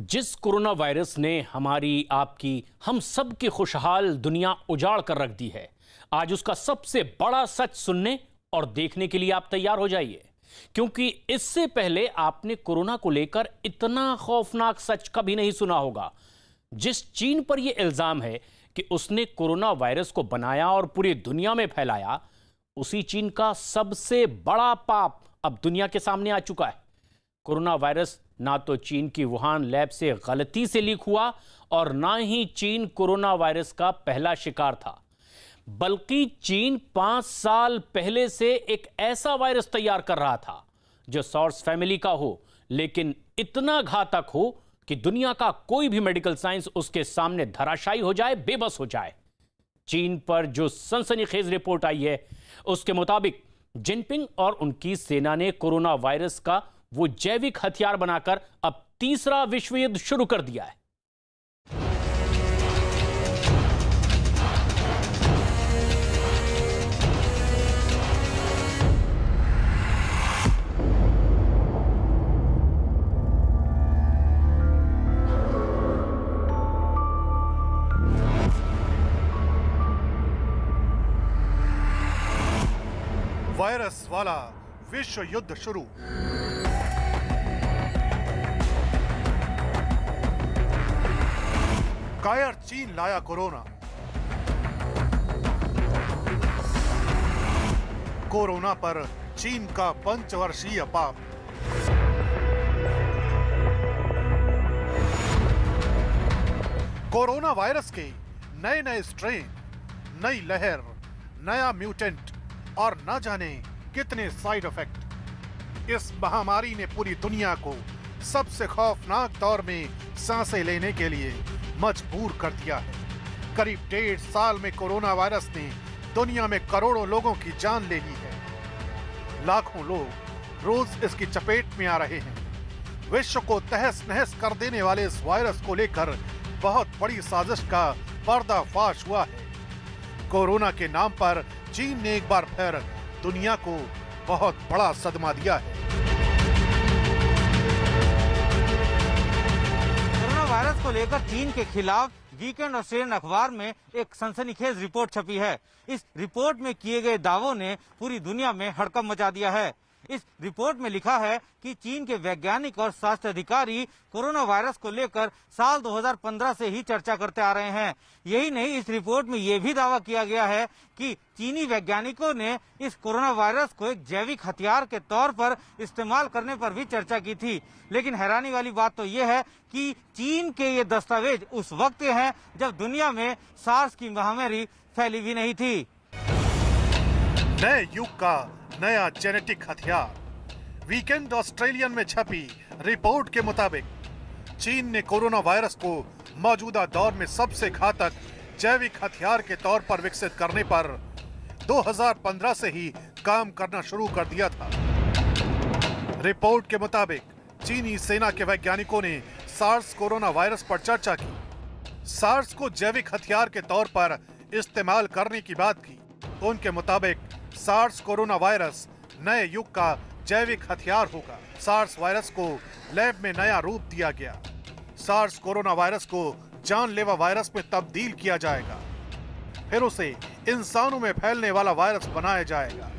जिस corona virus ने हमारी आपकी हम सब की खुशहाल दुनिया उजाड़ कर रख दी है, आज उसका सबसे बड़ा सच सुनने और देखने के लिए आप तैयार हो जाइए, क्योंकि इससे पहले आपने कोरोना को लेकर इतना खौफनाक सच कभी नहीं सुना होगा। जिस चीन पर यह इल्जाम है कि उसने कोरोना वायरस को बनाया और पूरी दुनिया में फैलाया, उसी चीन का सबसे बड़ा पाप अब दुनिया के सामने आ चुका है। कोरोना वायरस ना तो चीन की वुहान लैब से गलती से लीक हुआ और ना ही चीन कोरोना वायरस का पहला शिकार था, बल्कि चीन 5 साल पहले से एक ऐसा वायरस तैयार कर रहा था जो सॉर्स फैमिली का हो, लेकिन इतना घातक हो कि दुनिया का कोई भी मेडिकल साइंस उसके सामने धराशायी हो जाए, बेबस हो जाए। चीन पर जो सनसनीखेज रिपोर्ट आई है, उसके मुताबिक जिनपिंग और उनकी सेना ने कोरोना वायरस का वो जैविक हथियार बनाकर अब तीसरा विश्व युद्ध शुरू कर दिया है। वायरस वाला विश्व युद्ध शुरू। कायर चीन लाया कोरोना। कोरोना पर चीन का पंचवर्षीय पाप। कोरोना वायरस के नए नए स्ट्रेन, नई लहर, नया म्यूटेंट और न जाने कितने साइड इफेक्ट। इस महामारी ने पूरी दुनिया को सबसे खौफनाक दौर में सांसें लेने के लिए मजबूर कर दिया है। करीब 1.5 साल में कोरोना वायरस ने दुनिया में करोड़ों लोगों की जान ले ली है। लाखों लोग रोज इसकी चपेट में आ रहे हैं। विश्व को तहस नहस कर देने वाले इस वायरस को लेकर बहुत बड़ी साजिश का पर्दाफाश हुआ है। कोरोना के नाम पर चीन ने एक बार फिर दुनिया को बहुत बड़ा सदमा दिया है। कोरोना वायरस को लेकर चीन के खिलाफ वीकेंड ऑस्ट्रेलियन अखबार में एक सनसनीखेज रिपोर्ट छपी है। इस रिपोर्ट में किए गए दावों ने पूरी दुनिया में हड़कंप मचा दिया है। इस रिपोर्ट में लिखा है कि चीन के वैज्ञानिक और स्वास्थ्य अधिकारी कोरोना वायरस को लेकर साल 2015 से ही चर्चा करते आ रहे हैं। यही नहीं, इस रिपोर्ट में यह भी दावा किया गया है कि चीनी वैज्ञानिकों ने इस कोरोना वायरस को एक जैविक हथियार के तौर पर इस्तेमाल करने पर भी चर्चा की थी। लेकिन हैरानी वाली बात तो यह है कि चीन के ये दस्तावेज उस वक्त के हैं जब दुनिया में सार्स की महामारी फैली भी नहीं थी। नए युग का नया जेनेटिक हथियार। वीकेंड ऑस्ट्रेलियन में छपी रिपोर्ट के मुताबिक चीन ने कोरोना वायरस को मौजूदा दौर में सबसे घातक जैविक हथियार के तौर पर विकसित करने पर 2015 से ही काम करना शुरू कर दिया था। रिपोर्ट के मुताबिक चीनी सेना के वैज्ञानिकों ने सार्स कोरोना वायरस पर चर्चा की। सार्स को जैविक हथियार के तौर पर इस्तेमाल करने की बात की। उनके मुताबिक सार्स कोरोना वायरस नए युग का जैविक हथियार होगा। सार्स वायरस को लैब में नया रूप दिया गया। सार्स कोरोना वायरस को जानलेवा वायरस में तब्दील किया जाएगा, फिर उसे इंसानों में फैलने वाला वायरस बनाया जाएगा।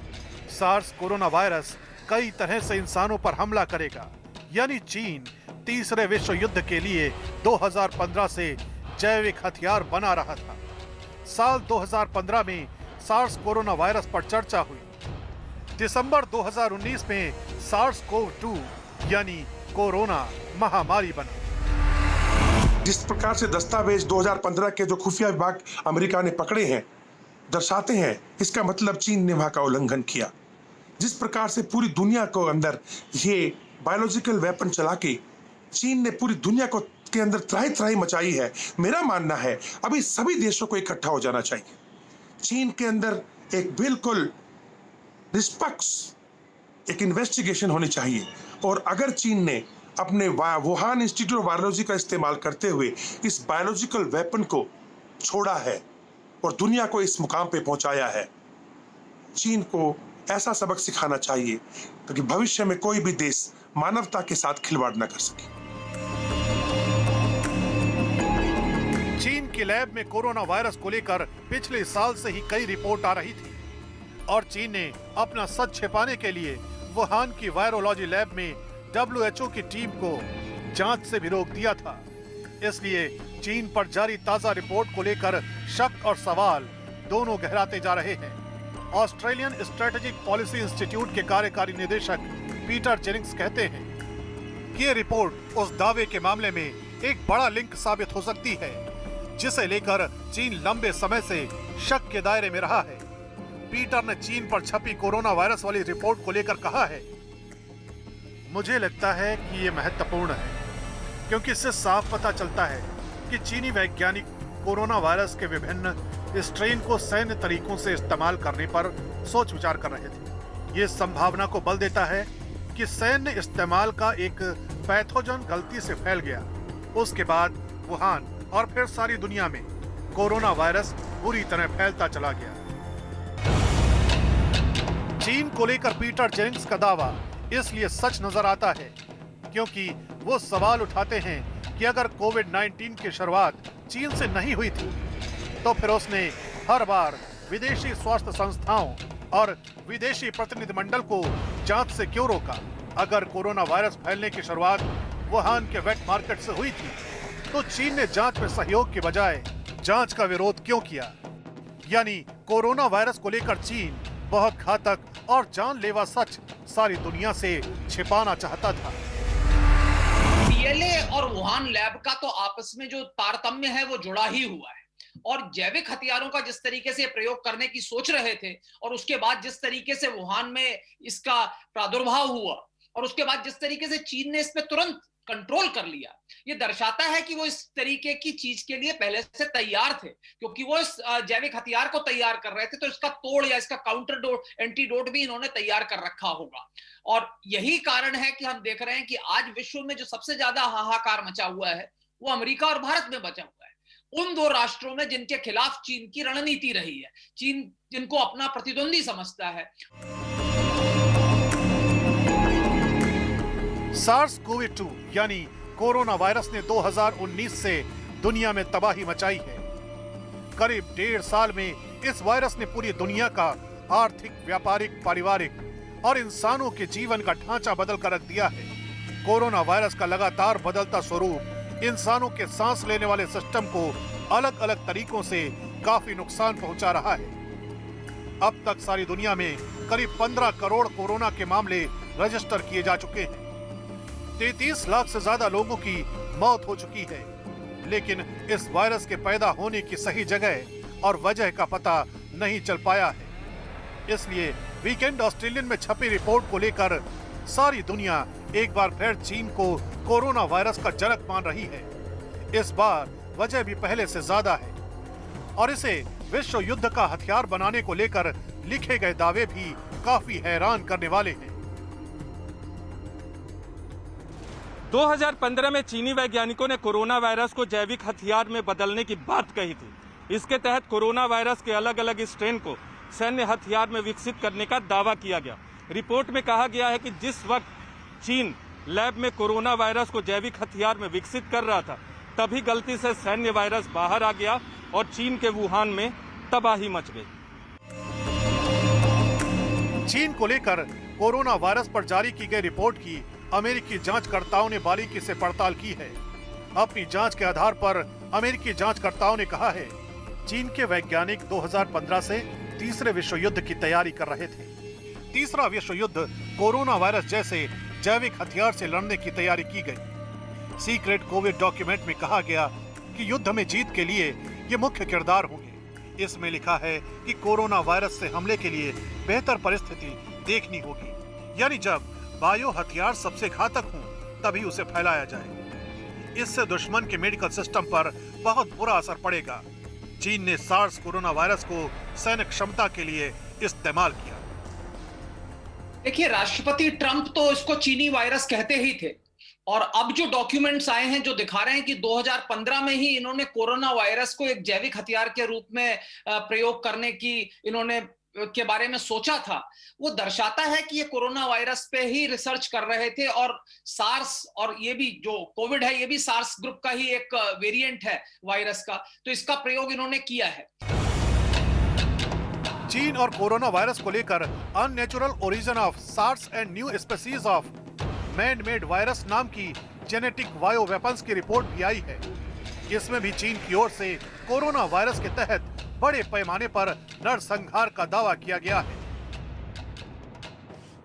सार्स कोरोना वायरस कई तरह से इंसानों पर हमला करेगा। यानी चीन तीसरे विश्व युद्ध के लिए 2015 से जैविक हथियार बना रहा था। साल 2015 में सार्स कोरोना वायरस पर चर्चा हुई। दिसंबर 2019 में सार्स कोव 2 यानी कोरोना महामारी बना। जिस प्रकार से दस्तावेज 2015 के जो खुफिया विभाग अमेरिका ने पकड़े हैं दर्शाते हैं, इसका मतलब चीन ने वहां का उल्लंघन किया। जिस प्रकार से पूरी दुनिया को अंदर ये बायोलॉजिकल वेपन चला के चीन ने पूरी दुनिया को के अंदर त्राही त्राही मचाई है, मेरा मानना है अभी सभी देशों को इकट्ठा हो जाना चाहिए। चीन के अंदर एक बिल्कुल निष्पक्ष एक इन्वेस्टिगेशन होनी चाहिए, और अगर चीन ने अपने वुहान इंस्टीट्यूट ऑफ वायरोलॉजी का इस्तेमाल करते हुए इस बायोलॉजिकल वेपन को छोड़ा है और दुनिया को इस मुकाम पे पहुंचाया है, चीन को ऐसा सबक सिखाना चाहिए ताकि भविष्य में कोई भी देश मानवता के साथ खिलवाड़ न कर सके। चीन के लैब में कोरोना वायरस को लेकर पिछले साल से ही कई रिपोर्ट आ रही थी और चीन ने अपना सच छिपाने के लिए वुहान की वायरोलॉजी लैब में WHO की टीम को जांच से भी रोक दिया था। इसलिए चीन पर जारी ताजा रिपोर्ट को लेकर शक और सवाल दोनों गहराते जा रहे हैं। ऑस्ट्रेलियन स्ट्रेटेजिक पॉलिसी इंस्टीट्यूट के कार्यकारी निदेशक पीटर जेनिंग्स कहते हैं कि ये रिपोर्ट उस दावे के मामले में एक बड़ा लिंक साबित हो सकती है जिसे लेकर चीन लंबे समय से शक के दायरे में रहा है। पीटर ने चीन पर छपी कोरोना वायरस वाली रिपोर्ट को लेकर कहा है, मुझे लगता है कि ये महत्वपूर्ण है क्योंकि इससे साफ पता चलता है कि चीनी वैज्ञानिक कोरोना वायरस के विभिन्न स्ट्रेन को सैन्य तरीकों से इस्तेमाल करने पर सोच विचार कर रहे थे। ये संभावना को बल देता है कि सैन्य इस्तेमाल का एक पैथोजन गलती से फैल गया, उसके बाद वुहान और फिर सारी दुनिया में कोरोना वायरस बुरी तरह फैलता चला गया। चीन को लेकर पीटर जेनिंग्स का दावा इसलिए सच नजर आता है क्योंकि वो सवाल उठाते हैं कि अगर कोविड-19 की शुरुआत चीन से नहीं हुई थी तो फिर उसने हर बार विदेशी स्वास्थ्य संस्थाओं और विदेशी प्रतिनिधिमंडल को जांच से क्यों रोका। अगर कोरोना वायरस फैलने की शुरुआत वुहान के वेट मार्केट से हुई थी तो चीन ने जांच में सहयोग के बजाय जांच का विरोध क्यों किया। यानी कोरोना वायरस को लेकर चीन बहुत घातक और जानलेवा सच सारी दुनिया से छिपाना चाहता था। पीएलए और वुहान लैब का तो आपस में जो तारतम्य है वो जुड़ा ही हुआ है और जैविक हथियारों का जिस तरीके से प्रयोग करने की सोच रहे थे और उसके बाद जिस तरीके से वुहान में इसका प्रादुर्भाव हुआ और उसके बाद जिस तरीके से चीन ने इस पे तुरंत कंट्रोल कर लिया, ये दर्शाता है कि वो इस तरीके की चीज के लिए पहले से तैयार थे क्योंकि वो इस जैविक हथियार को तैयार कर रहे थे तो इसका तोड़ या इसका काउंटर डोट एंटीडोट भी इन्होंने तैयार कर रखा होगा। और यही कारण है कि हम देख रहे हैं कि आज विश्व में जो सबसे ज्यादा हाहाकार मचा हुआ है वो अमेरिका और भारत में बचा हुआ है। उन दो राष्ट्रों में जिनके खिलाफ चीन की रणनीति रही है, चीन जिनको अपना प्रतिद्वंदी समझता है। SARS-CoV-2 यानी कोरोना वायरस ने 2019 से दुनिया में तबाही मचाई है। करीब 1.5 साल में इस वायरस ने पूरी दुनिया का आर्थिक, व्यापारिक, पारिवारिक और इंसानों के जीवन का ढांचा बदल कर रख दिया है। कोरोना वायरस का लगातार बदलता स्वरूप इंसानों के सांस लेने वाले सिस्टम को अलग अलग तरीकों से काफी नुकसान पहुंचा रहा है। अब तक सारी दुनिया में करीब 15 करोड़ कोरोना के मामले रजिस्टर किए जा चुके हैं। 33 लाख से ज्यादा लोगों की मौत हो चुकी है, लेकिन इस वायरस के पैदा होने की सही जगह और वजह का पता नहीं चल पाया है। इसलिए वीकेंड ऑस्ट्रेलियन में छपी रिपोर्ट को लेकर सारी दुनिया एक बार फिर चीन को कोरोना वायरस का जनक मान रही है। इस बार वजह भी पहले से ज्यादा है और इसे विश्व युद्ध का हथियार बनाने को लेकर लिखे गए दावे भी काफी हैरान करने वाले हैं। 2015 में चीनी वैज्ञानिकों ने कोरोना वायरस को जैविक हथियार में बदलने की बात कही थी। इसके तहत कोरोना वायरस के अलग अलग स्ट्रेन को सैन्य हथियार में विकसित करने का दावा किया गया। रिपोर्ट में कहा गया है कि जिस वक्त चीन लैब में कोरोना वायरस को जैविक हथियार में विकसित कर रहा था, तभी गलती से सैन्य वायरस बाहर आ गया और चीन के वुहान में तबाही मच गई। चीन को लेकर कोरोना वायरस पर जारी की गई रिपोर्ट की अमेरिकी जांचकर्ताओं ने बारीकी से पड़ताल की है। अपनी जांच के आधार पर अमेरिकी जांचकर्ताओं ने कहा है, चीन के वैज्ञानिक 2015 से तीसरे विश्व युद्ध की तैयारी कर रहे थे। तीसरा विश्व युद्ध कोरोना वायरस जैसे जैविक हथियार से लड़ने की तैयारी की गई। सीक्रेट कोविड डॉक्यूमेंट में कहा गया कि युद्ध में जीत के लिए ये मुख्य किरदार होंगे। इसमें लिखा है कि कोरोना वायरस से हमले के लिए बेहतर परिस्थिति देखनी होगी, यानी जब बायो हथियार सबसे घातक हों तभी उसे फैलाया जाए। इससे दुश्मन के मेडिकल सिस्टम पर बहुत बुरा असर पड़ेगा। चीन ने सार्स कोरोना वायरस को सैन्य क्षमता के लिए इस्तेमाल किया। देखिए, राष्ट्रपति ट्रंप तो इसको चीनी वायरस कहते ही थे और अब जो डॉक्यूमेंट्स आए हैं जो दिखा रहे हैं कि 2015 में ही इन्होंने कोरोना वायरस को एक जैविक हथियार के रूप में प्रयोग करने की इन्होंने के बारे में सोचा था, वो दर्शाता है कि ये कोरोना वायरस पे ही रिसर्च कर रहे थे और सार्स और ये भी जो कोविड है ये भी सार्स ग्रुप का ही एक वेरिएंट है वायरस का, तो इसका प्रयोग इन्होंने किया है। चीन और कोरोना वायरस को लेकर unnatural origin of SARS and new species of man made virus नाम की जेनेटिक बायो वेपन्स की रिपोर्ट भी आई है। इसमें भी चीन की ओर से कोरोना वायरस के तहत बड़े पैमाने पर नरसंहार का दावा किया गया है।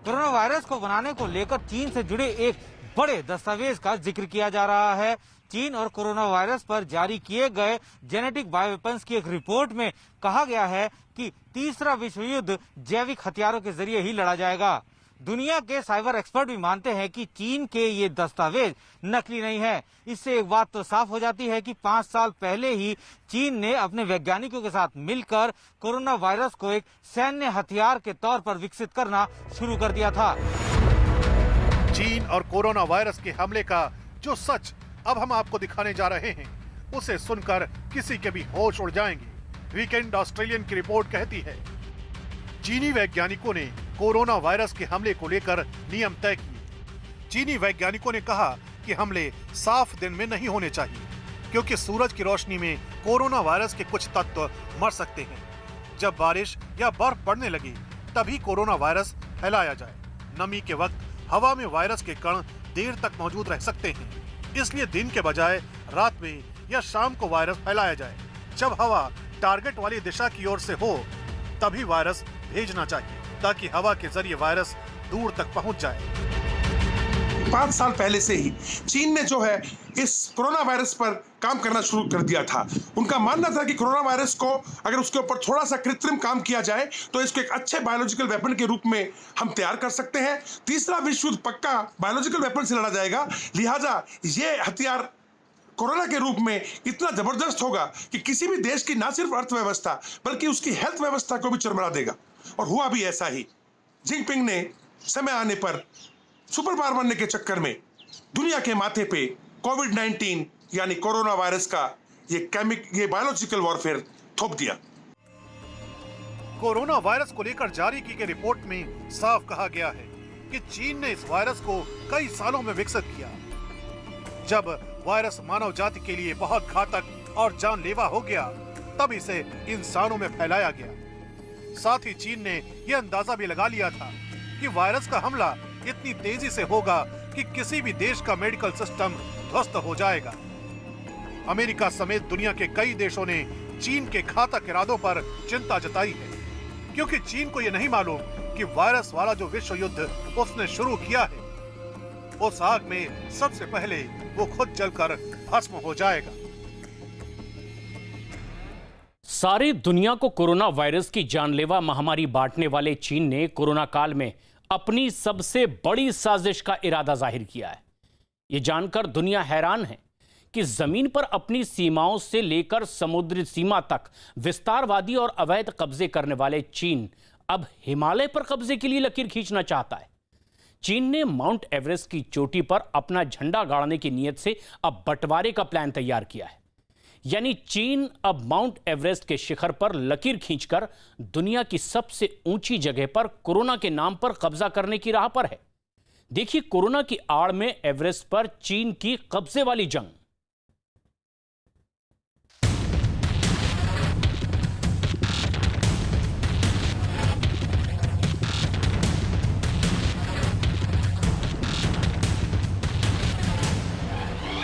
कोरोना वायरस को बनाने को लेकर चीन से जुड़े एक बड़े दस्तावेज का जिक्र किया जा रहा है। चीन और कोरोना वायरस पर जारी किए गए जेनेटिक बायोवेपन्स की एक रिपोर्ट में कहा गया है कि तीसरा विश्व युद्ध जैविक हथियारों के जरिए ही लड़ा जाएगा। दुनिया के साइबर एक्सपर्ट भी मानते हैं कि चीन के ये दस्तावेज नकली नहीं है। इससे एक बात तो साफ हो जाती है कि 5 साल पहले ही चीन ने अपने वैज्ञानिकों के साथ मिलकर कोरोना वायरस को एक सैन्य हथियार के तौर पर विकसित करना शुरू कर दिया था। चीन और कोरोना वायरस के हमले का जो सच अब हम आपको दिखाने जा रहे हैं, उसे सुनकर किसी के भी होश उड़ जाएंगे। वीकेंड ऑस्ट्रेलियन की रिपोर्ट कहती है, चीनी वैज्ञानिकों ने कोरोना वायरस के हमले को लेकर नियम तय किए। चीनी वैज्ञानिकों ने कहा कि हमले साफ दिन में नहीं होने चाहिए, क्योंकि सूरज की रोशनी में कोरोना वायरस के कुछ तत्व मर सकते हैं। जब बारिश या बर्फ पड़ने लगे तभी कोरोना वायरस फैलाया जाए। नमी के वक्त हवा में वायरस के कण देर तक मौजूद रह सकते हैं, इसलिए दिन के बजाय रात में या शाम को वायरस फैलाया जाए। जब हवा टारगेट वाली दिशा की ओर से हो तभी वायरस भेजना चाहिए, ताकि हवा के जरिए वायरस दूर तक पहुंच जाए। 5 साल पहले से ही चीन ने जो है इस कोरोना वायरस पर काम करना शुरू कर दिया था। उनका मानना था कि कोरोना वायरस को अगर उसके ऊपर थोड़ा सा कृत्रिम काम किया जाए तो इसको एक अच्छे बायोलॉजिकल वेपन के रूप में हम तैयार कर सकते हैं। तीसरा विश्व युद्ध पक्का बायोलॉजिकल वेपन से लड़ा जाएगा, लिहाजा ये हथियार कोरोना के रूप में इतना जबरदस्त होगा कि किसी भी देश की ना सिर्फ अर्थव्यवस्था बल्कि उसकी हेल्थ व्यवस्था को भी चरमरा देगा। और हुआ भी ऐसा ही। जिनपिंग ने समय आने पर सुपर पावर बनने के चक्कर में दुनिया के माथे पे कोविड-19 यानी कोरोना वायरस का ये बायोलॉजिकल वॉरफेयर थोप दिया। कोरोना वायरस को लेकर जारी की गई रिपोर्ट में साफ कहा गया है कि चीन ने इस वायरस को कई सालों में विकसित किया। जब वायरस मानव जाति के लिए बहुत घातक और जानलेवा हो गया, तब इसे इंसानों में फैलाया गया। साथ ही चीन ने यह अंदाजा भी लगा लिया था कि वायरस का हमला इतनी तेजी से होगा कि किसी भी देश का मेडिकल सिस्टम ध्वस्त हो जाएगा। अमेरिका समेत दुनिया के कई देशों ने चीन के घातक इरादों पर चिंता जताई है, क्योंकि चीन को यह नहीं मालूम कि वायरस वाला जो विश्व युद्ध उसने शुरू किया है, उस आग में सबसे पहले वो खुद जलकर भस्म हो जाएगा। सारी दुनिया को कोरोना वायरस की जानलेवा महामारी बांटने वाले चीन ने कोरोना काल में अपनी सबसे बड़ी साजिश का इरादा जाहिर किया है। यह जानकर दुनिया हैरान है कि जमीन पर अपनी सीमाओं से लेकर समुद्री सीमा तक विस्तारवादी और अवैध कब्जे करने वाले चीन अब हिमालय पर कब्जे के लिए लकीर खींचना चाहता है। चीन ने माउंट एवरेस्ट की चोटी पर अपना झंडा गाड़ने की नीयत से अब बंटवारे का प्लान तैयार किया है। यानी चीन अब माउंट एवरेस्ट के शिखर पर लकीर खींचकर दुनिया की सबसे ऊंची जगह पर कोरोना के नाम पर कब्जा करने की राह पर है। देखिए कोरोना की आड़ में एवरेस्ट पर चीन की कब्जे वाली जंग।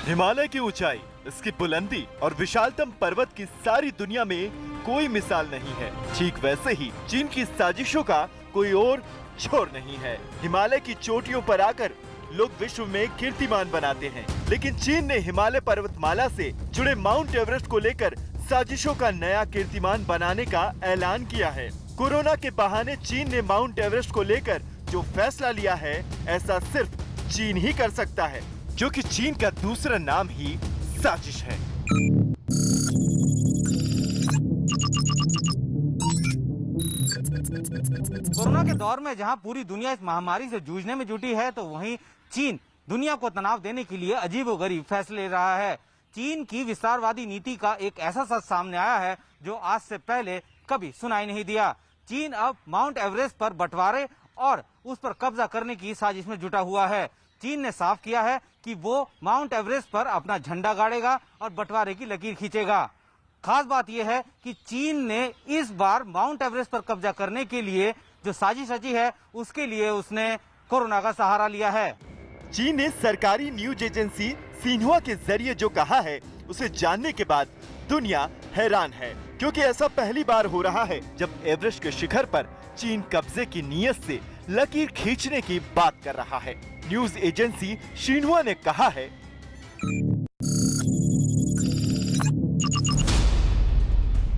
हिमालय की ऊंचाई, इसकी बुलंदी और विशालतम पर्वत की सारी दुनिया में कोई मिसाल नहीं है। ठीक वैसे ही चीन की साजिशों का कोई और छोर नहीं है। हिमालय की चोटियों पर आकर लोग विश्व में कीर्तिमान बनाते हैं, लेकिन चीन ने हिमालय पर्वतमाला से जुड़े माउंट एवरेस्ट को लेकर साजिशों का नया कीर्तिमान बनाने का ऐलान किया है। कोरोना के बहाने चीन ने माउंट एवरेस्ट को लेकर जो फैसला लिया है, ऐसा सिर्फ चीन ही कर सकता है, जो कि चीन का दूसरा नाम ही साजिश है। कोरोना के दौर में जहां पूरी दुनिया इस महामारी से जूझने में जुटी है, तो वहीं चीन दुनिया को तनाव देने के लिए अजीबोगरीब फैसले ले रहा है। चीन की विस्तारवादी नीति का एक ऐसा सच सामने आया है जो आज से पहले कभी सुनाई नहीं दिया। चीन अब माउंट एवरेस्ट पर बंटवारे और उस पर कब्जा करने की साजिश में जुटा हुआ है। चीन ने साफ किया है कि वो माउंट एवरेस्ट पर अपना झंडा गाड़ेगा और बंटवारे की लकीर खींचेगा। खास बात यह है कि चीन ने इस बार माउंट एवरेस्ट पर कब्जा करने के लिए जो साजिश रची है, उसके लिए उसने कोरोना का सहारा लिया है। चीन ने सरकारी न्यूज एजेंसी सिन्हुआ के जरिए जो कहा है, उसे जानने के बाद दुनिया हैरान है, क्योंकि ऐसा पहली बार हो रहा है जब एवरेस्ट के शिखर पर चीन कब्जे की नीयत से लकीर खींचने की बात कर रहा है। न्यूज एजेंसी सिन्हुआ ने कहा है,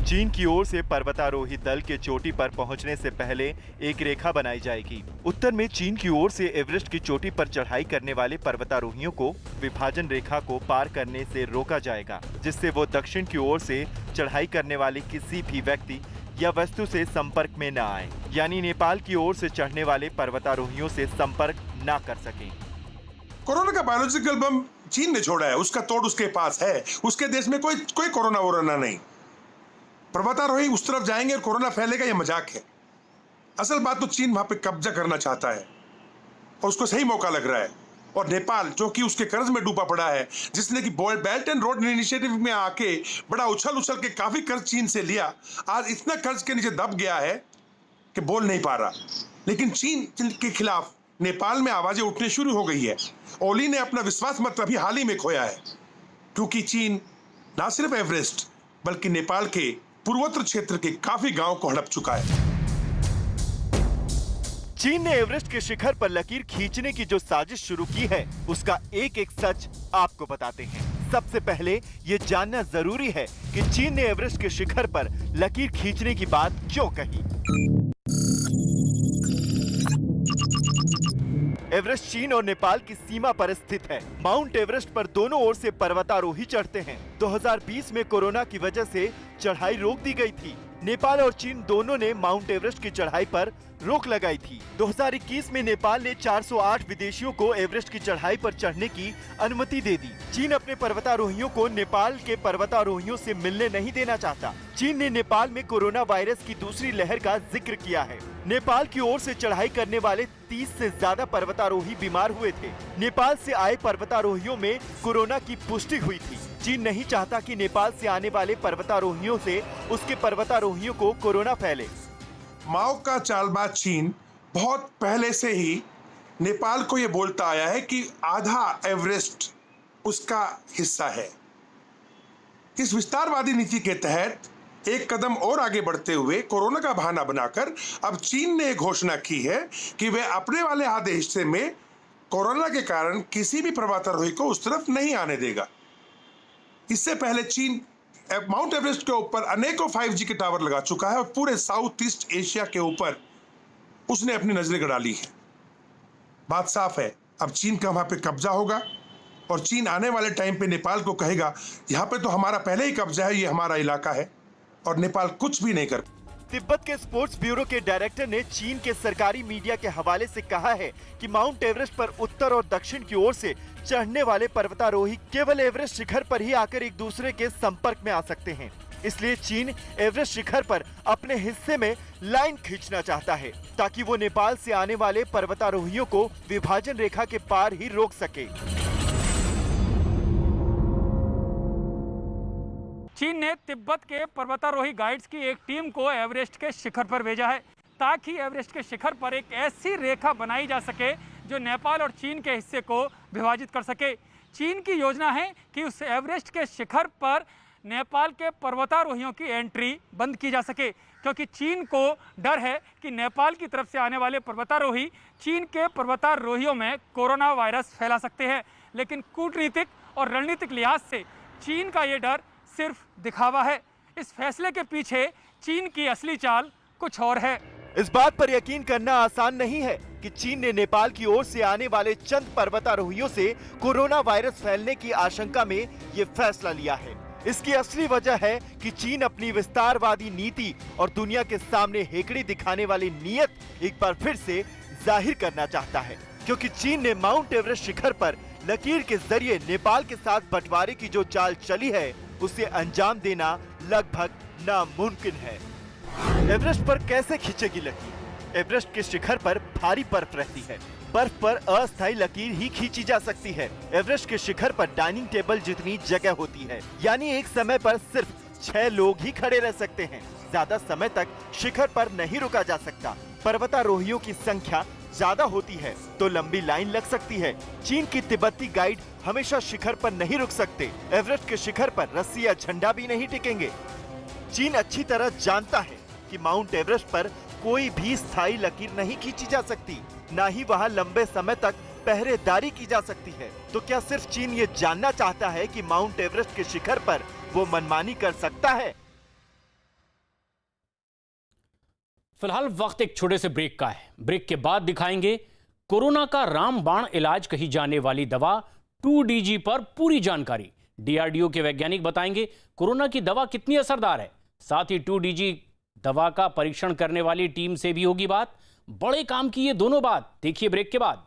चीन की ओर से पर्वतारोही दल के चोटी पर पहुंचने से पहले एक रेखा बनाई जाएगी। उत्तर में चीन की ओर से एवरेस्ट की चोटी पर चढ़ाई करने वाले पर्वतारोहियों को विभाजन रेखा को पार करने से रोका जाएगा, जिससे वो दक्षिण की ओर से चढ़ाई करने वाले किसी भी व्यक्ति या वस्तु से संपर्क में न आए, यानी नेपाल की ओर से चढ़ने वाले पर्वतारोहियों से संपर्क न कर सकें। कोरोना का बायोलॉजिकल बम चीन ने छोड़ा है, उसका तोड़ उसके पास है। उसके देश में कोई कोरोना वोरोना नहीं। पर्वतारोही उस तरफ जाएंगे और कोरोना फैलेगा, ये मजाक है। असल बात तो चीन वहां पे कब्जा करना चाहता है और उसको सही मौका लग रहा है। और नेपाल जो कि उसके कर्ज में डूबा पड़ा है, जिसने कि बेल्ट एंड रोड इनिशिएटिव में आके बड़ा उछल के काफी कर्ज चीन से लिया, आज इतना कर्ज के नीचे दब गया है कि बोल नहीं पा रहा। लेकिन चीन के खिलाफ नेपाल में आवाजें उठने शुरू हो गई है। ओली ने अपना विश्वास मत अभी हाल ही में खोया है, क्योंकि चीन न सिर्फ एवरेस्ट बल्कि नेपाल के पूर्वोत्तर क्षेत्र के काफी गांव को हड़प चुका है। चीन ने एवरेस्ट के शिखर पर लकीर खींचने की जो साजिश शुरू की है, उसका एक एक सच आपको बताते हैं। सबसे पहले ये जानना जरूरी है कि चीन ने एवरेस्ट के शिखर पर लकीर खींचने की बात क्यों कही। एवरेस्ट चीन और नेपाल की सीमा पर स्थित है। माउंट एवरेस्ट पर दोनों ओर से पर्वतारोही चढ़ते हैं। 2020 में कोरोना की वजह से चढ़ाई रोक दी गई थी। नेपाल और चीन दोनों ने माउंट एवरेस्ट की चढ़ाई पर रोक लगाई थी। 2021 में नेपाल ने 408 विदेशियों को एवरेस्ट की चढ़ाई पर चढ़ने की अनुमति दे दी। चीन अपने पर्वतारोहियों को नेपाल के पर्वतारोहियों से मिलने नहीं देना चाहता। चीन ने नेपाल में कोरोना वायरस की दूसरी लहर का जिक्र किया है। नेपाल की ओर से चढ़ाई करने वाले 30 से ज्यादा पर्वतारोही बीमार हुए थे। नेपाल से आए पर्वतारोहियों में कोरोना की पुष्टि हुई थी। चीन नहीं चाहता कि नेपाल से आने वाले पर्वतारोहियों से उसके पर्वतारोहियों को कोरोना फैले। माओ का चालबाज चीन बहुत पहले से ही नेपाल को यह बोलता आया है कि आधा एवरेस्ट उसका हिस्सा है। इस विस्तारवादी नीति के तहत एक कदम और आगे बढ़ते हुए कोरोना का बहाना बनाकर अब चीन ने घोषणा की है कि वह अपने वाले आधे हिस्से में कोरोना के कारण किसी भी पर्वतारोही को उस तरफ नहीं आने देगा। इससे पहले चीन माउंट एवरेस्ट के ऊपर अनेकों 5G के टावर लगा चुका है और पूरे साउथ ईस्ट एशिया के ऊपर उसने अपनी नजरें गड़ा ली है। बात साफ है, अब चीन का वहां पे कब्जा होगा और चीन आने वाले टाइम पे नेपाल को कहेगा, यहाँ पे तो हमारा पहले ही कब्जा है, ये हमारा इलाका है, और नेपाल कुछ भी नहीं कर। तिब्बत के स्पोर्ट्स ब्यूरो के डायरेक्टर ने चीन के सरकारी मीडिया के हवाले से कहा है कि माउंट एवरेस्ट पर उत्तर और दक्षिण की ओर से चढ़ने वाले पर्वतारोही केवल एवरेस्ट शिखर पर ही आकर एक दूसरे के संपर्क में आ सकते हैं। इसलिए चीन एवरेस्ट शिखर पर अपने हिस्से में लाइन खींचना चाहता है, ताकि वो नेपाल से आने वाले पर्वतारोहियों को विभाजन रेखा के पार ही रोक सके। चीन ने तिब्बत के पर्वतारोही गाइड्स की एक टीम को एवरेस्ट के शिखर पर भेजा है, ताकि एवरेस्ट के शिखर पर एक ऐसी रेखा बनाई जा सके जो नेपाल और चीन के हिस्से को विभाजित कर सके। चीन की योजना है कि उस एवरेस्ट के शिखर पर नेपाल के पर्वतारोहियों की एंट्री बंद की जा सके, क्योंकि चीन को डर है कि नेपाल की तरफ से आने वाले पर्वतारोही चीन के पर्वतारोहियों में कोरोना वायरस फैला सकते हैं। लेकिन कूटनीतिक और रणनीतिक लिहाज से चीन का ये डर सिर्फ दिखावा है। इस फैसले के पीछे चीन की असली चाल कुछ और है। इस बात पर यकीन करना आसान नहीं है कि चीन ने नेपाल की ओर से आने वाले चंद पर्वतारोहियों से कोरोना वायरस फैलने की आशंका में ये फैसला लिया है। इसकी असली वजह है कि चीन अपनी विस्तारवादी नीति और दुनिया के सामने हेकड़ी दिखाने वाली नीयत एक बार फिर से जाहिर करना चाहता है, क्योंकि चीन ने माउंट एवरेस्ट शिखर पर लकीर के जरिए नेपाल के साथ बंटवारे की जो चाल चली है, उसे अंजाम देना लगभग नामुमकिन है। एवरेस्ट पर कैसे खींचेगी लकीर? एवरेस्ट के शिखर पर भारी बर्फ रहती है। बर्फ पर अस्थायी लकीर ही खींची जा सकती है। एवरेस्ट के शिखर पर डाइनिंग टेबल जितनी जगह होती है, यानी एक समय पर सिर्फ 6 लोग ही खड़े रह सकते हैं। ज्यादा समय तक शिखर पर नहीं रुका जा सकता। पर्वतारोहियों की संख्या ज्यादा होती है तो लंबी लाइन लग सकती है। चीन की तिब्बती गाइड हमेशा शिखर पर नहीं रुक सकते। एवरेस्ट के शिखर पर रस्सी या झंडा भी नहीं टिकेंगे। चीन अच्छी तरह जानता है कि माउंट एवरेस्ट पर कोई भी स्थायी लकीर नहीं खींची जा सकती, ना ही वहां लंबे समय तक पहरेदारी की जा सकती है। तो क्या सिर्फ चीन ये जानना चाहता है कि माउंट एवरेस्ट के शिखर पर वो मनमानी कर सकता है? फिलहाल वक्त एक छोटे से ब्रेक का है। ब्रेक के बाद दिखाएंगे कोरोना का रामबाण इलाज कही जाने वाली दवा 2DG पर पूरी जानकारी। DRDO के वैज्ञानिक बताएंगे कोरोना की दवा कितनी असरदार है। साथ ही 2DG दवा का परीक्षण करने वाली टीम से भी होगी बात। बड़े काम की ये दोनों बात देखिए ब्रेक के बाद।